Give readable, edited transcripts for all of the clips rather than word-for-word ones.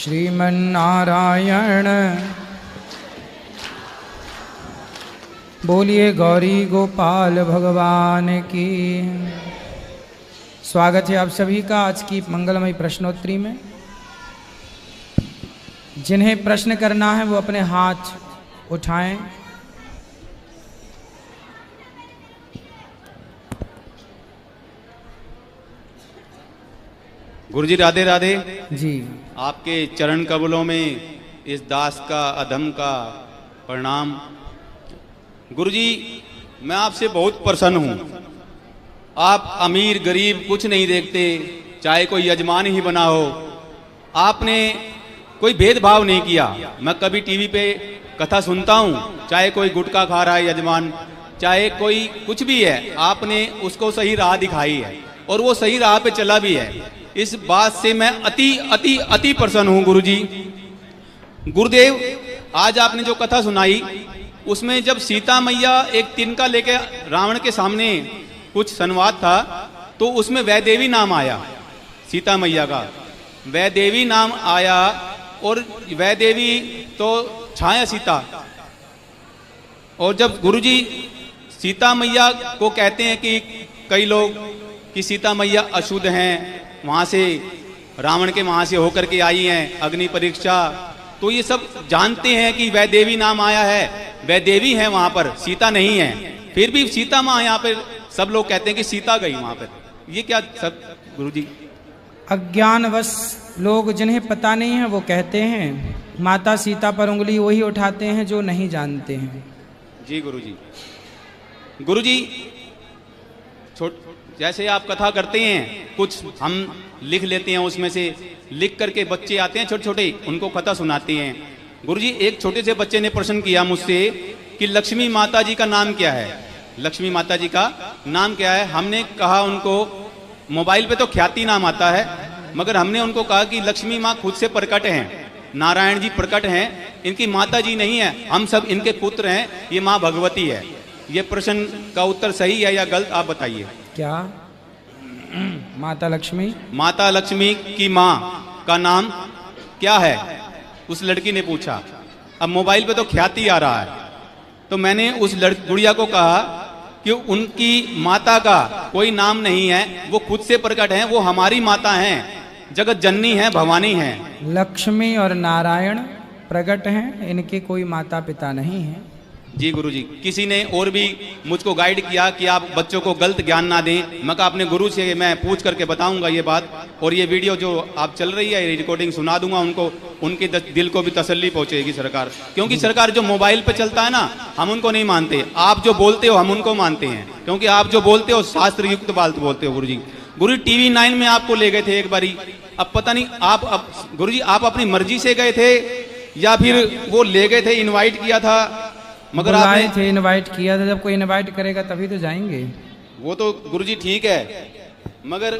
श्रीमन्नारायण। बोलिए गौरी गोपाल भगवान की। स्वागत है आप सभी का आज की मंगलमयी प्रश्नोत्तरी में। जिन्हें प्रश्न करना है वो अपने हाथ उठाएं। गुरुजी राधे राधे जी। आपके चरण कमलों में इस दास का अधम का प्रणाम। गुरुजी मैं आपसे बहुत प्रसन्न हूँ। आप अमीर गरीब कुछ नहीं देखते, चाहे कोई यजमान ही बना हो। आपने कोई भेदभाव नहीं किया। मैं कभी टीवी पे कथा सुनता हूँ, चाहे कोई गुटखा खा रहा है यजमान, चाहे कोई कुछ भी है, आपने उसको सही राह दिखाई है और वो सही राह पे चला भी है। इस बात से मैं अति अति अति प्रसन्न हूँ गुरुजी। गुरुदेव आज आपने जो कथा सुनाई उसमें जब सीता मैया एक तिनका लेके रावण के सामने कुछ संवाद था तो उसमें वैदेवी नाम आया, सीता मैया का वैदेवी नाम आया और वैदेवी तो छाया सीता। और जब गुरुजी सीता मैया को कहते हैं कि कई लोग कि सीता मैया अशुद्ध हैं, वहां से रावण के वहां से होकर के आई हैं, अग्नि परीक्षा, तो ये सब जानते हैं कि वैदेवी नाम आया है, वैदेवी है वहां पर, सीता नहीं है। फिर भी सीता माँ यहाँ पर सब लोग कहते हैं कि सीता गई वहां पर। ये क्या सब गुरुजी? अज्ञानवश लोग जिन्हें पता नहीं है वो कहते हैं, माता सीता पर उंगली वही उठाते हैं जो नहीं जानते हैं। जी गुरुजी। गुरुजी जैसे आप कथा करते हैं, कुछ हम लिख लेते हैं, उसमें से लिख करके बच्चे आते हैं छोटे छोटे, उनको कथा सुनाते हैं। गुरुजी एक छोटे से बच्चे ने प्रश्न किया मुझसे कि लक्ष्मी माता जी का नाम क्या है, लक्ष्मी माता जी का नाम क्या है। हमने कहा उनको, मोबाइल पे तो ख्याति नाम आता है, मगर हमने उनको कहा कि लक्ष्मी माँ खुद से प्रकट हैं, नारायण जी प्रकट हैं, इनकी माता जी नहीं है, हम सब इनके पुत्र हैं, ये माँ भगवती है। ये प्रश्न का उत्तर सही है या गलत, आप बताइए। क्या माता लक्ष्मी? माता लक्ष्मी की माँ का नाम क्या है, उस लड़की ने पूछा। अब मोबाइल पे तो ख्याति आ रहा है, तो मैंने उस गुड़िया को कहा कि उनकी माता का कोई नाम नहीं है, वो खुद से प्रकट हैं, वो हमारी माता हैं, जगत जननी है, भवानी है। लक्ष्मी और नारायण प्रकट हैं, इनके कोई माता पिता नहीं है। जी गुरुजी। किसी ने और भी मुझको गाइड किया कि आप बच्चों को गलत ज्ञान ना दें। मैं कहा अपने गुरु से मैं पूछ करके बताऊंगा ये बात, और ये वीडियो जो आप चल रही है रिकॉर्डिंग सुना दूंगा उनको, उनके दिल को भी तसल्ली पहुंचेगी सरकार। क्योंकि सरकार जो मोबाइल पे चलता है ना, हम उनको नहीं मानते। आप जो बोलते हो हम उनको मानते हैं, क्योंकि आप जो बोलते हो शास्त्र युक्त बात बोलते हो गुरुजी। गुरु टीवी 9 में आपको ले गए थे एक बारी, अब पता नहीं आप अब गुरुजी आप अपनी मर्जी से गए थे या फिर वो ले गए थे, इन्वाइट किया था? मगर आपने थे, इनवाइट किया था। जब कोई इनवाइट करेगा तभी तो जाएंगे। वो तो गुरुजी ठीक है, मगर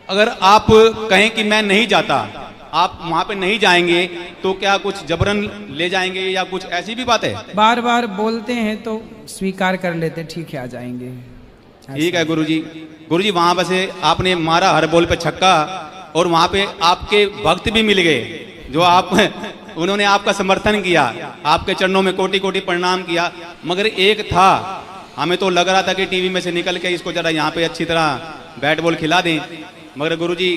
अगर आप कहें कि मैं नहीं जाता, आप वहां पे नहीं जाएंगे, तो क्या कुछ जबरन ले जाएंगे या कुछ ऐसी भी बात है? बार बार बोलते हैं तो स्वीकार कर लेते, ठीक है आ जाएंगे। ठीक है गुरुजी। गुरुजी वहां पर से आपने मारा हर बॉल पे छक्का, और वहां पे आपके भक्त भी मिल गए जो आप उन्होंने आपका समर्थन किया, आपके चरणों में कोटि कोटि प्रणाम किया। मगर एक था, हमें तो लग रहा था कि टीवी में से निकल के इसको जरा यहाँ पे अच्छी तरह बैट बॉल खिला दें, मगर गुरुजी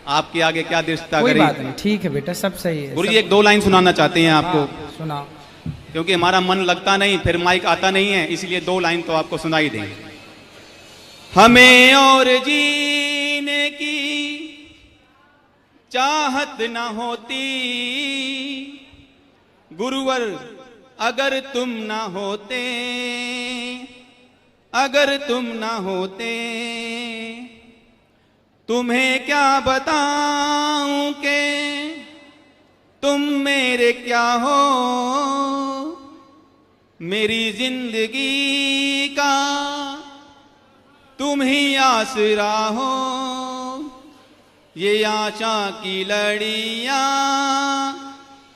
आपके आगे क्या दृष्टता करें। कोई बात नहीं, ठीक है बेटा, सब सही है। गुरुजी एक दो लाइन सुनाना चाहते हैं आपको। सुनाओ। क्योंकि हमारा मन लगता नहीं, फिर माइक आता नहीं है, इसलिए 2 लाइन तो आपको सुनाई दें। हमें और जीने की चाहत न होती गुरुवर अगर तुम न होते, अगर तुम न होते। तुम्हें क्या बताऊं के तुम मेरे क्या हो, मेरी जिंदगी का तुम ही आसरा हो। ये आशा की लड़ियां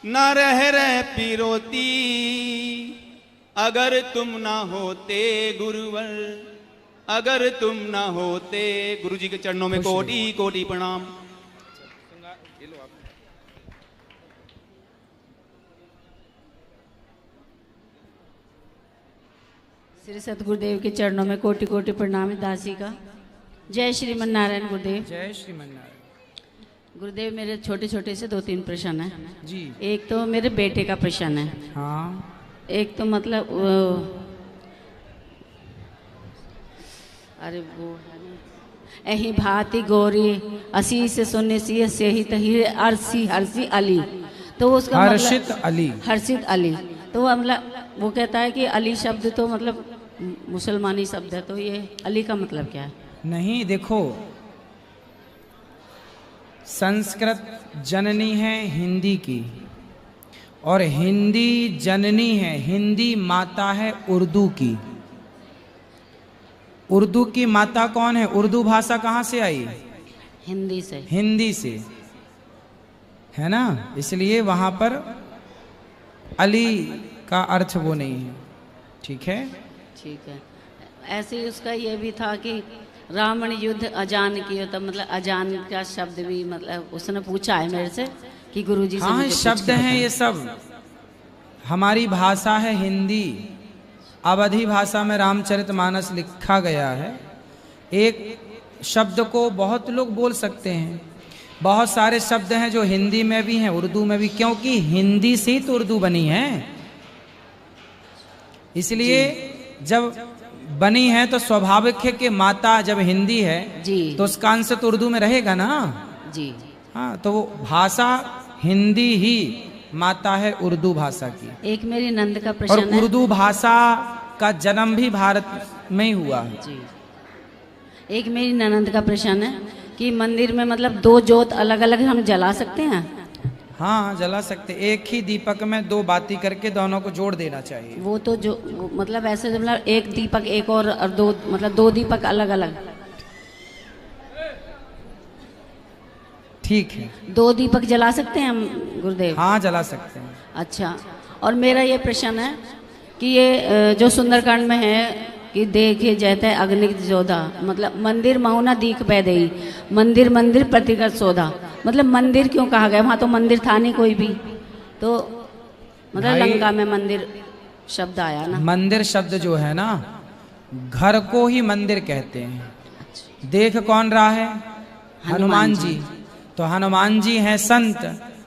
न रह पिरोती, अगर तुम ना होते गुरुवर, अगर तुम ना होते। गुरु जी के चरणों में कोटि कोटि प्रणाम। श्री सतगुरुदेव के चरणों में कोटि कोटि प्रणाम है दासी का। जय श्रीमन नारायण गुरुदेव। जय श्रीमन नारायण। गुरुदेव मेरे छोटे छोटे से 2-3 प्रश्न हैं जी। एक तो मेरे बेटे का प्रश्न है। हाँ। एक तो मतलब अरे वो है ना, एही भांति गोरी असी से सोने से ही तही अरसी हर्षी अली, तो उसका हर्षित अली। हर्षित अली, तो वो मतलब वो कहता है कि अली शब्द तो मतलब मुसलमानी शब्द है, तो ये अली का मतलब क्या है? नहीं, देखो, संस्कृत जननी है हिंदी की, और हिंदी जननी है, हिंदी माता है उर्दू की। उर्दू की माता कौन है? उर्दू भाषा कहाँ से आई? हिंदी से। हिंदी से, है ना? इसलिए वहां पर अली का अर्थ वो नहीं है। ठीक है, ठीक है। ऐसे ही उसका ये भी था कि रावण युद्ध अजान किया, तो मतलब अजान का शब्द भी मतलब उसने पूछा है मेरे से कि गुरुजी से हाँ, मुझे शब्द हैं ये सब। हमारी भाषा है हिंदी, अवधी भाषा में रामचरितमानस लिखा गया है। एक शब्द को बहुत लोग बोल सकते हैं, बहुत सारे शब्द हैं जो हिंदी में भी हैं उर्दू में भी, क्योंकि हिंदी से ही तो उर्दू बनी है। इसलिए जब बनी है तो स्वाभाविक है कि माता जब हिंदी है जी, तो उसका अंश तो उर्दू में रहेगा ना जी। हाँ, तो वो भाषा हिंदी ही माता है उर्दू भाषा की। एक मेरी नंद का और प्रश्न है। उर्दू भाषा का जन्म भी भारत में ही हुआ है। जी। एक मेरी ननंद का प्रश्न है कि मंदिर में मतलब 2 जोत अलग अलग हम जला सकते हैं? हाँ, जला सकते। एक ही दीपक में 2 बाती करके दोनों को जोड़ देना चाहिए। वो तो जो मतलब ऐसे मतलब एक दीपक एक और 2 मतलब 2 दीपक अलग अलग। ठीक है, 2 दीपक जला सकते हैं हम गुरुदेव? हाँ, जला सकते हैं। अच्छा। और मेरा ये प्रश्न है कि ये जो सुंदरकांड में है कि देखे जैते अग्निक जोधा, मतलब मंदिर महुना दीख पैदई, मंदिर मंदिर प्रतिकर सोधा, मतलब मंदिर क्यों कहा गया? वहाँ तो मंदिर था नहीं कोई भी, तो मतलब लंका में मंदिर शब्द आया ना। मंदिर शब्द जो है ना, घर को ही मंदिर कहते हैं। देख कौन रहा है? हनुमान जी। तो हनुमान जी हैं संत,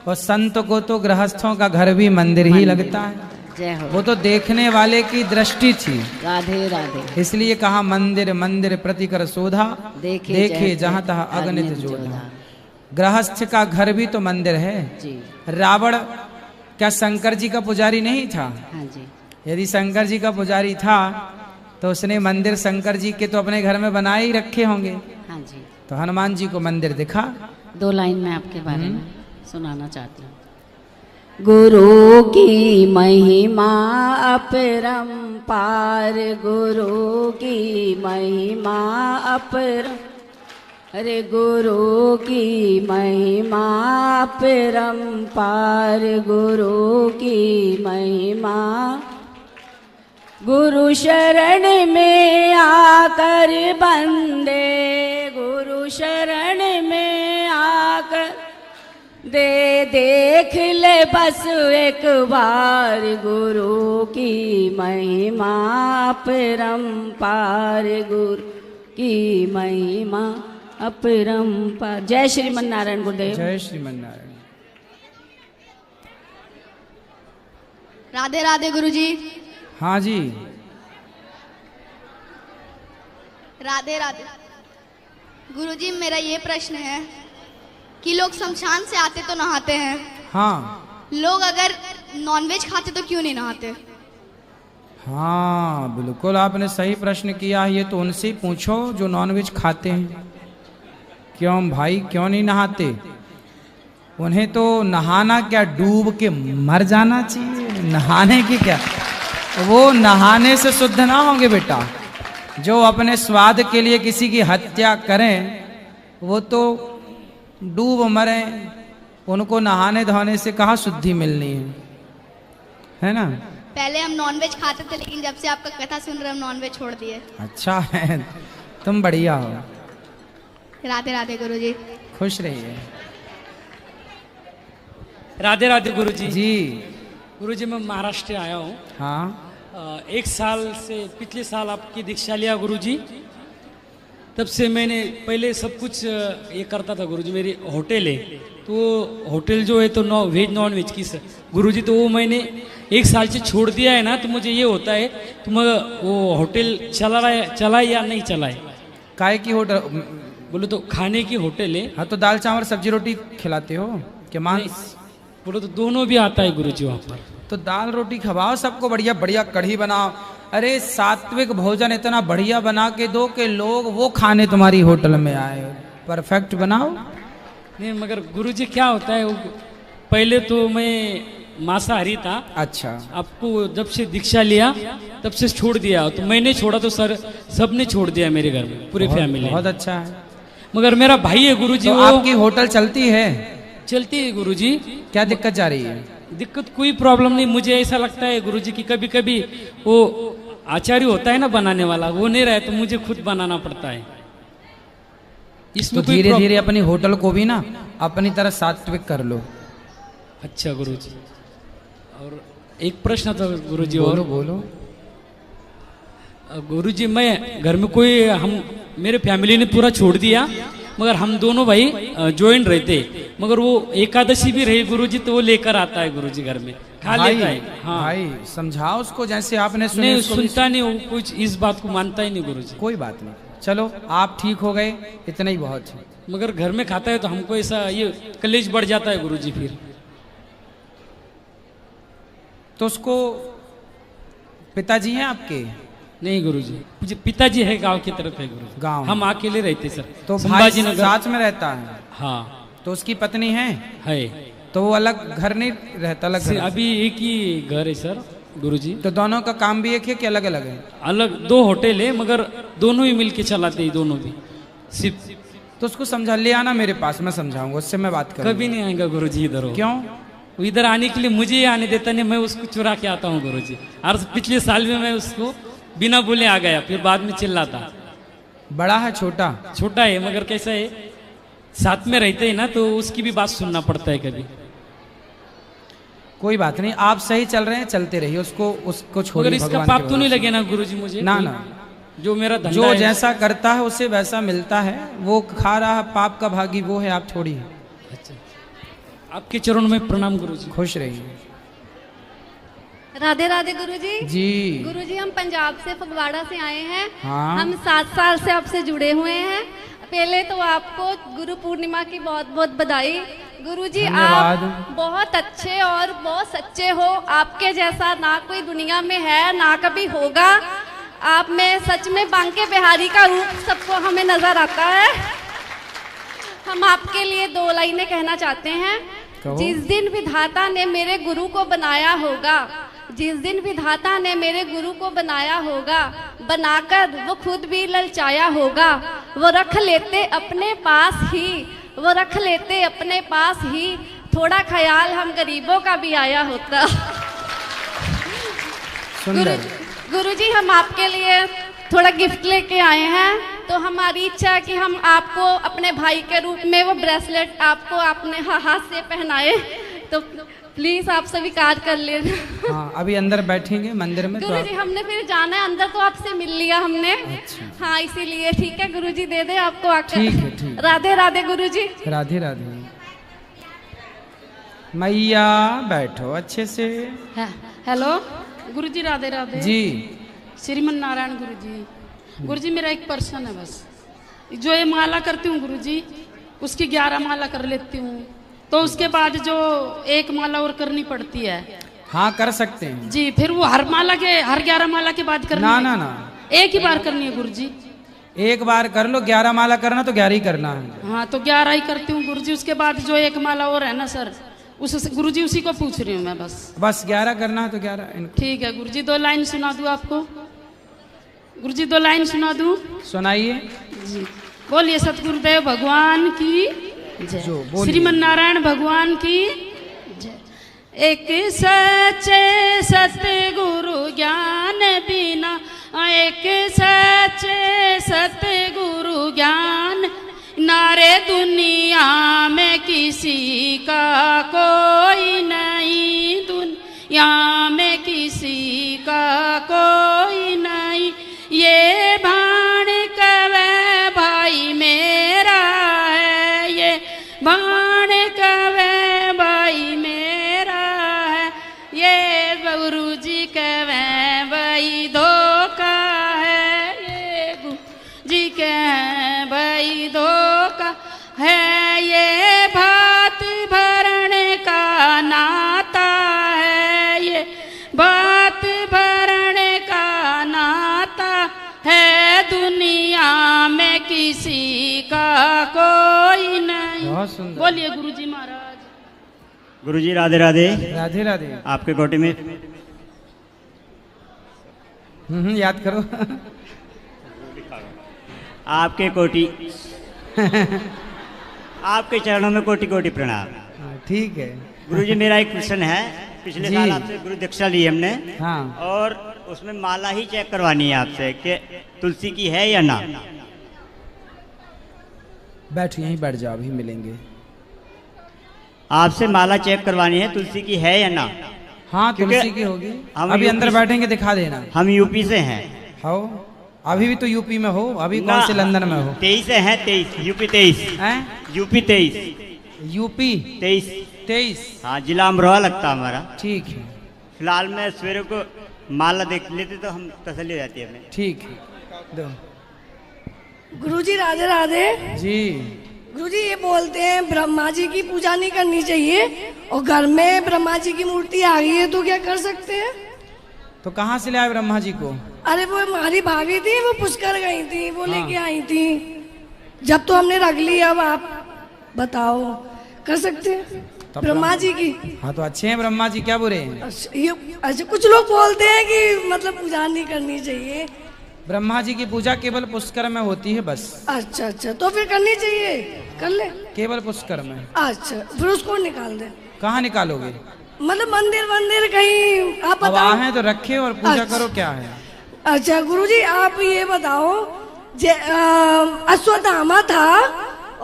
और संत को तो गृहस्थों का घर भी मंदिर ही लगता है। जय हो। वो तो देखने वाले की दृष्टि थी, राधे राधे। इसलिए कहा मंदिर मंदिर प्रतिकर शोधा, देखे जहां तहा अगणित जोधा। गृहस्थ का घर भी तो मंदिर है जी। रावण क्या शंकर जी का पुजारी नहीं था? हाँ जी। यदि शंकर जी का पुजारी था तो उसने मंदिर शंकर जी के तो अपने घर में बनाए ही रखे होंगे। हाँ जी। तो हनुमान जी को मंदिर दिखा। 2 लाइन में आपके बारे में सुनाना चाहती हूँ। गुरु की महिमा अपरंपार, गुरु की महिमा अपरंपार, अरे गुरु की महिमा अपरंपार, गुरु की महिमा। गुरु शरण में आकर बंदे, गुरु शरण में आकर दे देख ले बस एक बार, गुरु की महिमा अपरंपार, गुरु की महिमा अपरंपार। जय श्रीमन नारायण गुरुदेव। जय श्रीमन नारायण। राधे राधे गुरुजी। हाँ जी। राधे राधे गुरुजी, मेरा ये प्रश्न है कि लोग शमशान से आते तो नहाते हैं, हाँ, लोग अगर नॉनवेज खाते तो क्यों नहीं नहाते? हाँ, बिल्कुल आपने सही प्रश्न किया है। ये तो उनसे ही पूछो जो नॉनवेज खाते हैं, क्यों भाई क्यों नहीं नहाते? उन्हें तो नहाना क्या, डूब के मर जाना चाहिए। नहाने की क्या, वो नहाने से शुद्ध ना होंगे बेटा। जो अपने स्वाद के लिए किसी की हत्या करें वो तो डूब मरे, उनको नहाने धोने से कहाँ शुद्धि मिलनी है ना? पहले हम नॉनवेज खाते थे, लेकिन जब से आपका कथा सुन रहे हम नॉनवेज छोड़ दिए। अच्छा है, तुम बढ़िया हो। राधे राधे गुरुजी। खुश रहिए। राधे राधे गुरुजी। जी। गुरुजी मैं महाराष्ट्र आया हूँ। हाँ। एक साल से पिछले साल आपकी दीक्षा लिया गुरुजी। तब से मैंने पहले सब कुछ ये करता था गुरुजी। मेरी होटल है तो होटल जो है तो वेज नॉन वेज की सर गुरुजी, तो वो मैंने एक साल से छोड़ दिया है ना। तो मुझे ये होता है तो मैं वो होटल चला या नहीं चला है। काय की होटल बोलो तो खाने की होटल है। हाँ, तो दाल चावल सब्जी रोटी खिलाते हो क्या? मांस बोलो तो दोनों भी आता है गुरुजी वहाँ पर। तो दाल रोटी खवाओ सबको, बढ़िया बढ़िया कढ़ी बनाओ। अरे सात्विक भोजन इतना बढ़िया बना के दो कि लोग वो खाने तुम्हारी होटल में आए। परफेक्ट बनाओ। नहीं मगर गुरुजी क्या होता है, वो पहले तो मैं मांसाहारी था। अच्छा। आपको जब से दीक्षा लिया तब से छोड़ दिया। तो मैंने छोड़ा तो सर सबने छोड़ दिया मेरे घर में, पूरी फैमिली। बहुत अच्छा है। मगर मेरा भाई है गुरुजी, तो वो आपकी होटल चलती है? चलती है गुरुजी। क्या दिक्कत जा रही है? दिक्कत कोई प्रॉब्लम नहीं। मुझे ऐसा लगता है गुरुजी कि कभी कभी वो आचार्य होता है ना बनाने वाला, वो नहीं रहे तो मुझे खुद बनाना पड़ता है। इसमें तो धीरे धीरे अपनी होटल को भी ना अपनी तरह सात्विक कर लो। अच्छा गुरुजी। और एक प्रश्न था गुरुजी। बोलो और बोलो। गुरुजी मैं घर में कोई मेरे फैमिली ने पूरा छोड़ दिया, मगर हम दोनों भाई ज्वाइंट रहते। मगर वो एकादशी भी रही गुरुजी तो वो लेकर आता है गुरुजी घर में, खा लेता है। हाँ भाई समझाओ उसको, जैसे आपने सुने नहीं उसको भी सुनता नहीं, वो कुछ इस बात को मानता ही नहीं गुरुजी। कोई बात नहीं, चलो आप ठीक हो गए, इतना ही बहुत है। मगर घर में खाता है तो हमको ऐसा ये कलेश बढ़ जाता है गुरुजी। फिर तो उसको पिताजी हैं आपके? नहीं गुरुजी, मुझे पिताजी है गांव की तरफ है गुरुजी। गांव? हम अकेले रहते सर। तो भाई संभाजीनगर साथ में रहता है? हाँ तो उसकी पत्नी है? है। तो वो अलग घर नहीं रहता? अलग घर? अभी एक ही घर है सर गुरुजी। तो दोनों का काम भी एक है कि अलग अलग है? अलग दो होटल है, मगर दोनों ही मिलके चलाते हैं, दोनों भी सिर्फ। तो उसको समझा, ले आना मेरे पास, मैं समझाऊंगा, उससे मैं बात करूंगा। कभी नहीं आएगा गुरुजी इधर। वो क्यों? वो इधर आने के लिए मुझे ही आने देता नहीं, मैं उसको चुरा के आता हूँ गुरुजी। और पिछले साल में मैं उसको बिना बोले आ गया, फिर बाद में चिल्लाता। बड़ा है छोटा? छोटा है, मगर कैसा है साथ में रहते हैं ना तो उसकी भी बात सुनना पड़ता है कभी। कोई बात नहीं, आप सही चल रहे हैं, चलते रहिए, उसको छोड़िए। मगर इसका भगवान पाप के तो नहीं भरोसे। लगे ना गुरुजी मुझे? ना ना, जो मेरा धंधा जो है, जैसा करता है उसे वैसा मिलता है। वो खा रहा पाप का भागी वो है, आप छोड़िए। अच्छा, आपके चरणों में प्रणाम गुरुजी। खुश रहिए। राधे राधे गुरुजी। जी। गुरुजी हम पंजाब से फगवाड़ा से आए हैं। हाँ। हम 7 साल से आपसे जुड़े हुए हैं। पहले तो आपको गुरु पूर्णिमा की बहुत बहुत बधाई। गुरुजी धन्यवाद। आप बहुत अच्छे और बहुत सच्चे हो। आपके जैसा ना कोई दुनिया में है ना कभी होगा। आप में सच में बांके बिहारी का रूप सबको हमें नजर आता है। हम आपके लिए 2 लाइनें कहना चाहते हैं। कहो। जिस दिन विधाता ने मेरे गुरु को बनाया होगा, जिस दिन विधाता ने मेरे गुरु को बनाया होगा, बनाकर वो खुद भी ललचाया होगा, वो रख लेते अपने पास ही, वो रख लेते अपने पास ही, थोड़ा ख्याल हम गरीबों का भी आया होता। सुंदर। गुरुजी हम आपके लिए थोड़ा गिफ्ट लेके आए हैं। तो हमारी इच्छा है कि हम आपको अपने भाई के रूप में वो ब्रेसलेट आपको अपने हाथ से पहनाए। तो प्लीज आप स्वीकार कर लेना। हाँ, अभी अंदर बैठेंगे मंदिर में तो गुरुजी हमने फिर जाना है अंदर, तो आपसे मिल लिया हमने। अच्छा। हाँ इसीलिए ठीक है गुरुजी, दे दे आपको आकर। ठीक है, ठीक है। राधे राधे गुरुजी। राधे राधे। मैया बैठो अच्छे से। हेलो गुरुजी, राधे राधे जी। श्रीमन नारायण गुरुजी। गुरुजी मेरा एक प्रश्न है बस। जो ये माला करती हूँ गुरुजी, उसकी 11 माला कर लेती हूँ, तो उसके बाद जो 1 माला और करनी पड़ती है। हाँ कर सकते हैं जी, फिर वो हर 11 माला के बाद करनी ना है? ना ना, एक ही बार करनी है गुरुजी? एक बार कर लो। 11 माला करना तो 11 ही करना है। हाँ तो 11 ही करती हूँ गुरुजी। उसके बाद जो 1 माला और है ना सर, उस गुरुजी उसी को पूछ रही हूँ मैं बस 11 करना है तो 11 इनको। ठीक है गुरुजी, 2 लाइन सुना दूँ आपको? गुरुजी 2 लाइन सुना दूँ? सुनाइए। जी, बोलिए सतगुरुदेव भगवान की जो जय, बोलिए। श्रीमन नारायण भगवान की जय। एक सच्चे सतगुरु ज्ञान बिना, एक सच्चे सतगुरु ज्ञान, नारे दुनिया में किसी का कोई यहाँ में किसी का कोई नहीं, ये भाण कवे भाई मेरा है, ये भाण कवे भाई मेरा है, ये गुरु जी कवे भाई धोखा है, ये गुरु जी कहे भाई धोखा है, ये भात भरण का नाता है, ये बात भरण का नाता है, दुनिया में किसी का कोई नहीं। बहुत सुंदर। बोलिए गुरुजी महाराज। गुरुजी राधे राधे। राधे राधे। आपके कोटि में याद करो। आपके कोटि आपके चरणों में कोटि कोटि प्रणाम। ठीक है गुरुजी, मेरा एक प्रश्न है। पिछले जी। साल आपसे गुरु दीक्षा ली हमने, हाँ। और उसमें माला ही चेक करवानी है आपसे कि तुलसी की है या ना। बैठ, यहीं बैठ जाओ, अभी मिलेंगे। आपसे माला चेक करवानी है, तुलसी की है या ना। हाँ क्योंकि तुलसी की होगी। हम अभी अंदर यूपी बैठेंगे, दिखा देना। हम यूपी से हैं। हो अभी भी तो यूपी में हो, अभी ना, कौन से लंदन में हो? 23 से हैं, 23 यूपी 23 हैं? UP 23 UP 23। हाँ, जिला अमरोहा लगता हमारा। ठीक है फिलहाल मैं सवेरे को माला देख लेते तो हम तसल्ली हो जाती है हमें। ठीक है। दो गुरुजी राधे राधे। जी। गुरुजी ये बोलते हैं ब्रह्मा जी की पूजा नहीं करनी चाहिए, और घर में ब्रह्मा जी की मूर्ति आ गई है तो क्या कर सकते हैं? तो कहाँ से लाए ब्रह्मा जी को? अरे वो हमारी भाभी थी, वो पुष्कर गई थी, वो हाँ। लेके आई थी। जब तो हमने रख ली, अब आप बताओ कर सकते हैं तब ब्रह्मा जी की? हाँ तो अच्छे हैं ब्रह्मा जी, क्या बुरे हैं? अच्छा कुछ लोग बोलते हैं कि मतलब पूजा नहीं करनी चाहिए। ब्रह्मा जी की पूजा केवल पुष्कर में होती है बस। अच्छा अच्छा, तो फिर करनी चाहिए, कर ले। केवल पुष्कर में। अच्छा फिर उसको निकाल दे। कहाँ निकालोगे? मतलब मंदिर मंदिर कहीं आप अब बताओ। आहे तो रखे और पूजा अच्छा। करो, क्या है? अच्छा गुरुजी आप ये बताओ, अश्वत्थामा था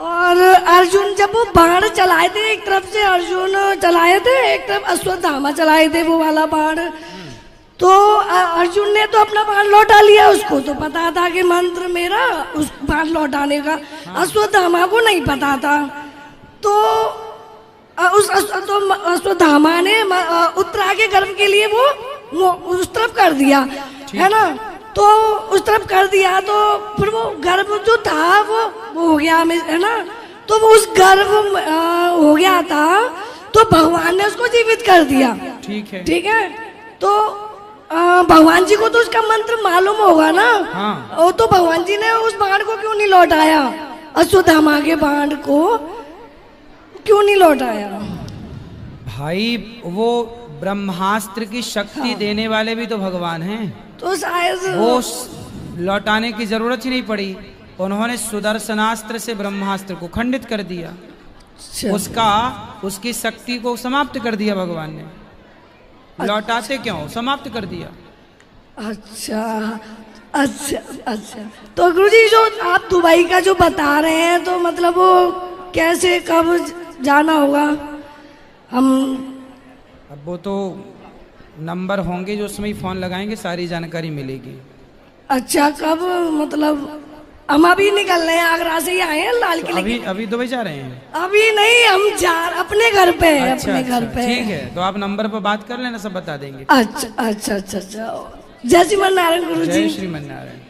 और अर्जुन जब वो बाण चलाए थे, एक तरफ से अर्जुन चलाए थे, एक तरफ अश्वत्थामा चलाए थे वो वाला बाण, तो अर्जुन ने तो अपना बाण लौटा लिया, उसको तो पता था कि मंत्र मेरा उस बाण लौटाने का। अश्वत्थामा को नहीं पता था, तो अश्वत्थामा ने उत्तरा के गर्भ के लिए वो उस तरफ कर दिया, है ना। तो उस तरफ कर दिया तो फिर वो गर्भ जो था वो हो गया, है ना। तो वो उस गर्भ हो गया था, तो भगवान ने उसको जीवित कर दिया। ठीक है। ठीक है, तो भगवान जी को तो उसका मंत्र मालूम होगा ना। हाँ। और तो भगवान जी ने उस बाण को क्यों नहीं लौटाया? अश्वत्थामा के बाण को क्यों नहीं लौटाया? भाई वो ब्रह्मास्त्र की शक्ति देने वाले भी तो भगवान हैं, तो शायद वो लौटाने की जरूरत ही नहीं पड़ी। उन्होंने सुदर्शनास्त्र से ब्रह्मास्त्र को खंडित कर दिया, उसकी शक्ति को समाप्त कर दिया भगवान ने। लौटाते क्यों? समाप्त कर दिया। अच्छा अच्छा अच्छा, तो गुरुजी जो आप दुबई का जो बता रहे हैं, तो मतलब वो कैसे कब जाना होगा? हम अब वो तो नंबर होंगे जो उसमें ही फोन लगाएंगे, सारी जानकारी मिलेगी। अच्छा कब, मतलब हम अभी निकल रहे हैं, आगरा से ही आए हैं लाल किले। अभी दुबई जा रहे हैं? अभी नहीं, हम अपने घर पे हैं। अच्छा, अपने घर पे। ठीक है, तो आप नंबर पर बात कर लेना, सब बता देंगे। अच्छा अच्छा अच्छा अच्छा, जय श्रीमन नारायण गुरु जी। जय श्रीमन नारायण।